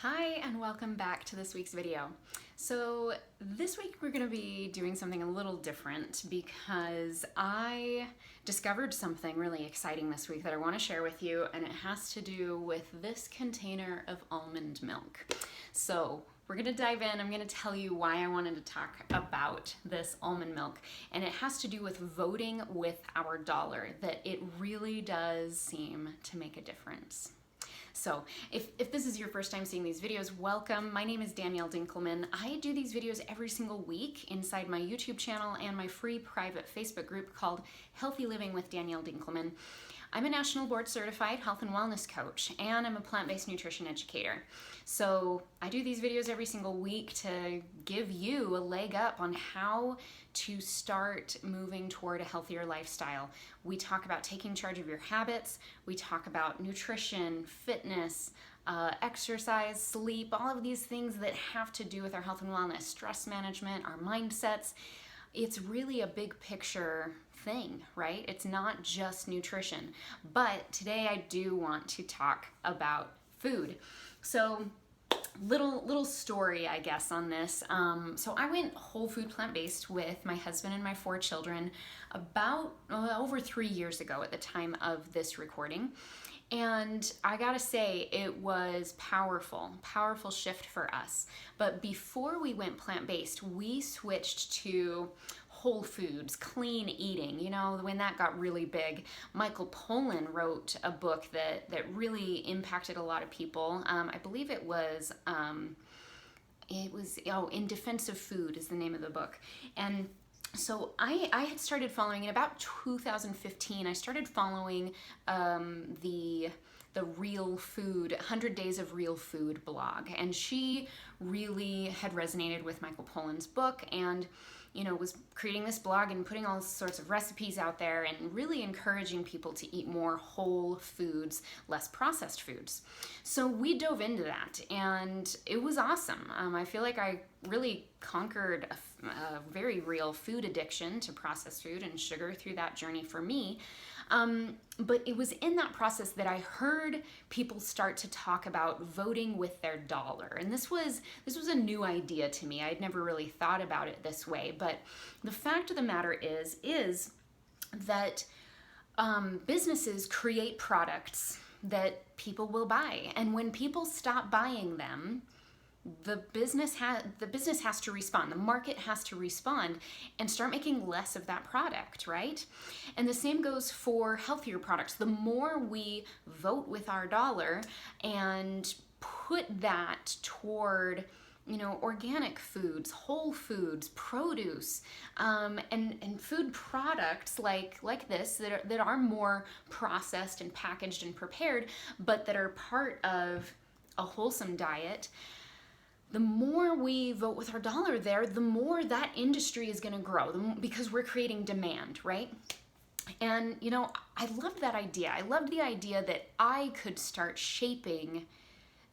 Hi and welcome back to this week's video. So this week we're going to be doing something a little different because I discovered something really exciting this week that I want to share with you, and it has to do with this container of almond milk. So we're going to dive in. I'm going to tell you why I wanted to talk about this almond milk, and it has to do with voting with our dollar, that it really does seem to make a difference. So if this is your first time seeing these videos, welcome. My name is Danielle Dinkelman. I do these videos every single week inside my YouTube channel and my free private Facebook group called Healthy Living with Danielle Dinkelman. I'm a national board certified health and wellness coach, and I'm a plant-based nutrition educator. So I do these videos every single week to give you a leg up on how to start moving toward a healthier lifestyle. We talk about taking charge of your habits. We talk about nutrition, fitness, exercise, sleep, all of these things that have to do with our health and wellness, stress management, our mindsets. It's really a big picture thing, right? It's not just nutrition. But today I do want to talk about food. So little story, I guess, on this. So I went whole food plant-based with my husband and my 4 children about over 3 years ago at the time of this recording. And I gotta say, it was powerful shift for us. But before we went plant-based, we switched to whole foods, clean eating. You know, when that got really big, Michael Pollan wrote a book that really impacted a lot of people. I believe it was In Defense of Food is the name of the book. And so I had started following, in about 2015, I started following the Real Food, 100 Days of Real Food blog. And she really had resonated with Michael Pollan's book, and was creating this blog and putting all sorts of recipes out there and really encouraging people to eat more whole foods, less processed foods. So we dove into that, and it was awesome. I feel like I really conquered a very real food addiction to processed food and sugar through that journey for me. But it was in that process that I heard people start to talk about voting with their dollar. And this was a new idea to me. I had never really thought about it this way. But the fact of the matter is that businesses create products that people will buy. And when people stop buying them, the business has to respond. The market has to respond and start making less of that product, right? And the same goes for healthier products. The more we vote with our dollar and put that toward organic foods, whole foods, produce, and food products like this that are more processed and packaged and prepared, but that are part of a wholesome diet. The more we vote with our dollar there, the more that industry is going to grow, because we're creating demand, right? And, I loved that idea. I loved the idea that I could start shaping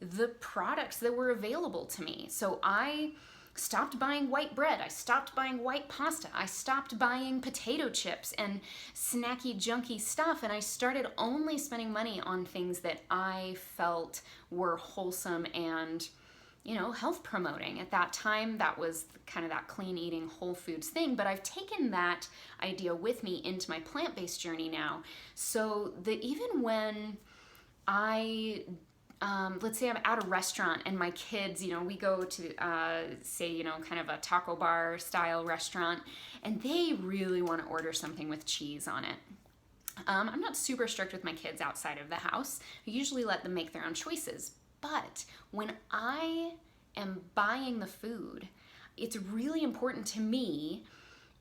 the products that were available to me. So I stopped buying white bread. I stopped buying white pasta. I stopped buying potato chips and snacky, junky stuff. And I started only spending money on things that I felt were wholesome and health promoting. At that time, that was kind of that clean eating, whole foods thing. But I've taken that idea with me into my plant-based journey now. So that even when let's say I'm at a restaurant and my kids, we go to, kind of a taco bar style restaurant, and they really want to order something with cheese on it. I'm not super strict with my kids outside of the house. I usually let them make their own choices. But when I am buying the food, it's really important to me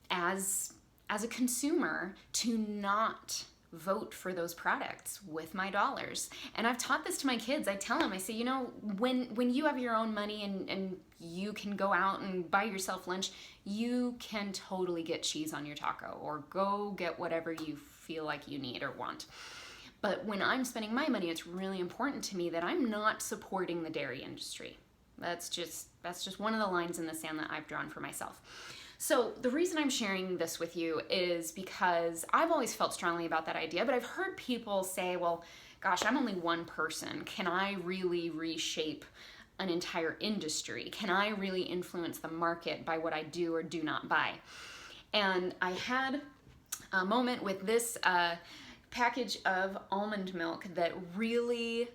as a consumer to not vote for those products with my dollars. And I've taught this to my kids. I tell them, I say, when you have your own money and you can go out and buy yourself lunch, you can totally get cheese on your taco or go get whatever you feel like you need or want. But when I'm spending my money, it's really important to me that I'm not supporting the dairy industry. That's just one of the lines in the sand that I've drawn for myself. So the reason I'm sharing this with you is because I've always felt strongly about that idea, but I've heard people say, well, gosh, I'm only one person. Can I really reshape an entire industry? Can I really influence the market by what I do or do not buy? And I had a moment with this package of almond milk that really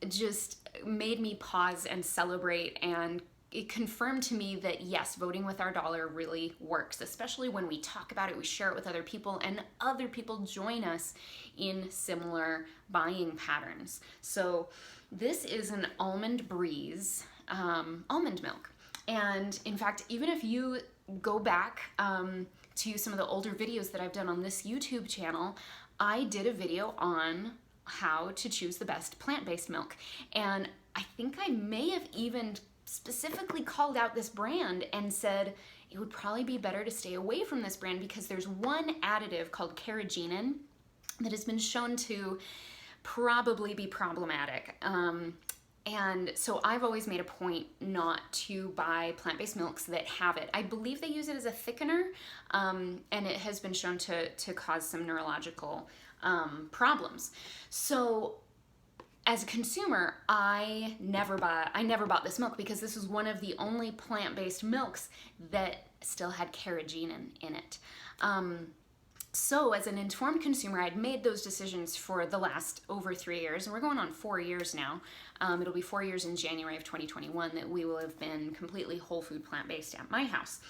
just made me pause and celebrate, and it confirmed to me that yes, voting with our dollar really works, especially when we talk about it, we share it with other people, and other people join us in similar buying patterns. So this is an Almond Breeze almond milk. And in fact, even if you go back to some of the older videos that I've done on this YouTube channel, I did a video on how to choose the best plant-based milk. And I think I may have even specifically called out this brand and said it would probably be better to stay away from this brand because there's one additive called carrageenan that has been shown to probably be problematic. And so I've always made a point not to buy plant-based milks that have it. I believe they use it as a thickener, and it has been shown to cause some neurological problems. So as a consumer, I never bought this milk because this was one of the only plant-based milks that still had carrageenan in it. So as an informed consumer, I'd made those decisions for the last over 3 years, and we're going on 4 years now. It'll be 4 years in January of 2021 that we will have been completely whole food plant-based at my house.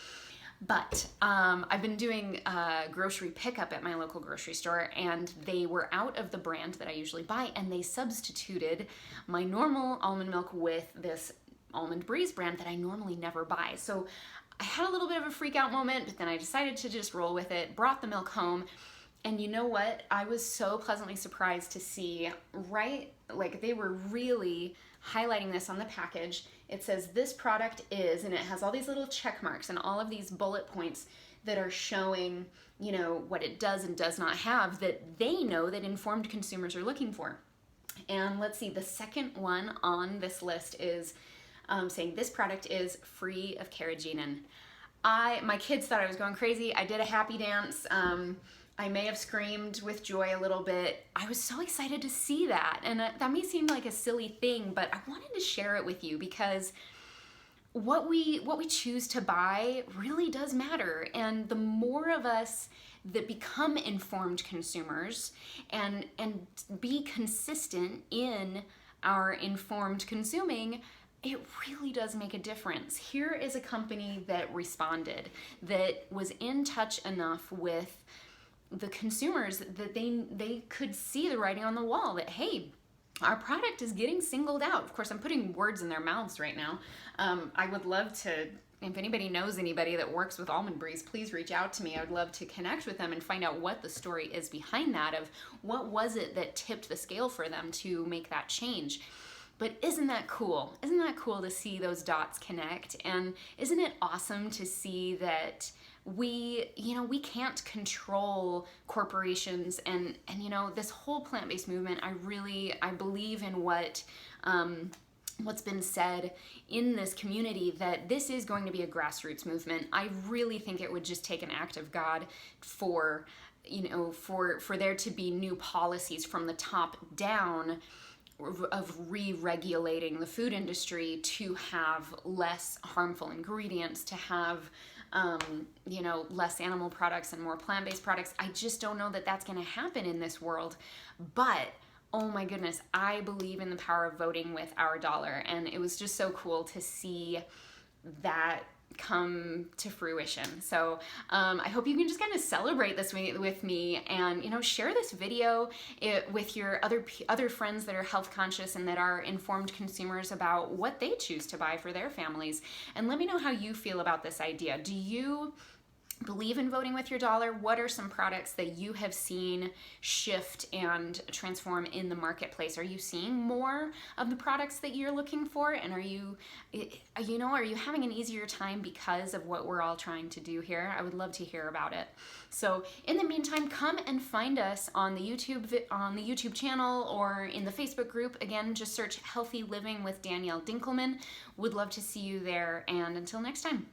But I've been doing grocery pickup at my local grocery store, and they were out of the brand that I usually buy, and they substituted my normal almond milk with this Almond Breeze brand that I normally never buy. So I had a little bit of a freak out moment, but then I decided to just roll with it, brought the milk home, and you know what? I was so pleasantly surprised to see like they were really highlighting this on the package. It says this product is, and it has all these little check marks and all of these bullet points that are showing, you know, what it does and does not have that they know that informed consumers are looking for. And let's see, the second one on this list is saying this product is free of carrageenan. My kids thought I was going crazy. I did a happy dance. I may have screamed with joy a little bit. I was so excited to see that. And that may seem like a silly thing, but I wanted to share it with you because what we choose to buy really does matter. And the more of us that become informed consumers and be consistent in our informed consuming, it really does make a difference. Here is a company that responded, that was in touch enough with the consumers that they could see the writing on the wall that, hey, our product is getting singled out. Of course, I'm putting words in their mouths right now. I would love to, if anybody knows anybody that works with Almond Breeze, please reach out to me. I would love to connect with them and find out what the story is behind that, of what was it that tipped the scale for them to make that change. But isn't that cool? Isn't that cool to see those dots connect? And isn't it awesome to see that we can't control corporations and this whole plant-based movement. I believe in what's been said in this community, that this is going to be a grassroots movement. I really think it would just take an act of God for there to be new policies from the top down of re-regulating the food industry to have less harmful ingredients, to have less animal products and more plant-based products. I just don't know that that's going to happen in this world. But oh my goodness, I believe in the power of voting with our dollar, and it was just so cool to see that come to fruition. So I hope you can just kind of celebrate this with me, and share this video with your other friends that are health conscious and that are informed consumers about what they choose to buy for their families, and let me know how you feel about this idea. Do you believe in voting with your dollar? What are some products that you have seen shift and transform in the marketplace? Are you seeing more of the products that you're looking for? And are you having an easier time because of what we're all trying to do here? I would love to hear about it. So in the meantime, come and find us on the YouTube channel or in the Facebook group. Again, just search Healthy Living with Danielle Dinkelman. Would love to see you there. And until next time.